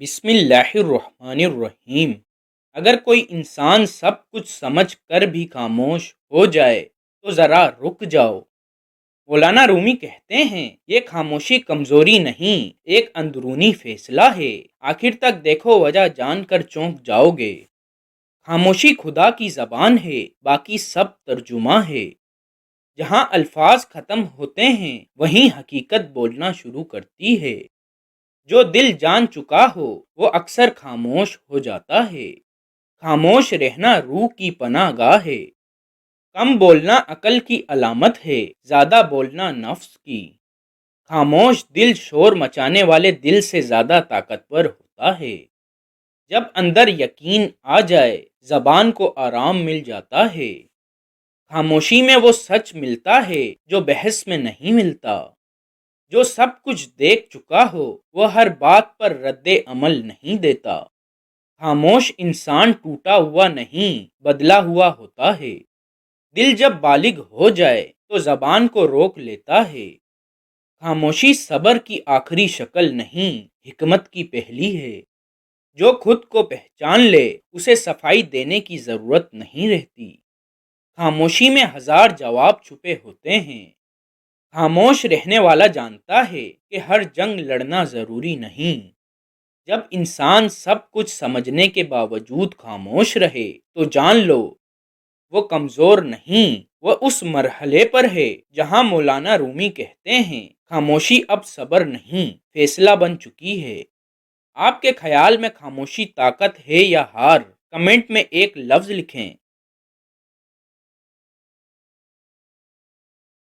بسم اللہ الرحمن الرحیم۔ اگر کوئی انسان سب کچھ سمجھ کر بھی خاموش ہو جائے تو ذرا رک جاؤ۔ مولانا رومی کہتے ہیں یہ خاموشی کمزوری نہیں، ایک اندرونی فیصلہ ہے۔ آخر تک دیکھو وجہ جان کر چونک جاؤ گے۔ خاموشی خدا کی زبان ہے، باقی سب ترجمہ ہے۔ جہاں الفاظ ختم ہوتے ہیں وہیں حقیقت بولنا شروع کرتی ہے۔ جو دل جان چکا ہو وہ اکثر خاموش ہو جاتا ہے۔ خاموش رہنا روح کی پناہ گاہ ہے۔ کم بولنا عقل کی علامت ہے، زیادہ بولنا نفس کی۔ خاموش دل شور مچانے والے دل سے زیادہ طاقتور ہوتا ہے۔ جب اندر یقین آ جائے زبان کو آرام مل جاتا ہے۔ خاموشی میں وہ سچ ملتا ہے جو بحث میں نہیں ملتا۔ جو سب کچھ دیکھ چکا ہو وہ ہر بات پر رد عمل نہیں دیتا۔ خاموش انسان ٹوٹا ہوا نہیں، بدلا ہوا ہوتا ہے۔ دل جب بالغ ہو جائے تو زبان کو روک لیتا ہے۔ خاموشی صبر کی آخری شکل نہیں، حکمت کی پہلی ہے۔ جو خود کو پہچان لے اسے صفائی دینے کی ضرورت نہیں رہتی۔ خاموشی میں ہزار جواب چھپے ہوتے ہیں۔ خاموش رہنے والا جانتا ہے کہ ہر جنگ لڑنا ضروری نہیں۔ جب انسان سب کچھ سمجھنے کے باوجود خاموش رہے تو جان لو وہ کمزور نہیں، وہ اس مرحلے پر ہے جہاں مولانا رومی کہتے ہیں خاموشی اب صبر نہیں، فیصلہ بن چکی ہے۔ آپ کے خیال میں خاموشی طاقت ہے یا ہار؟ کمنٹ میں ایک لفظ لکھیں۔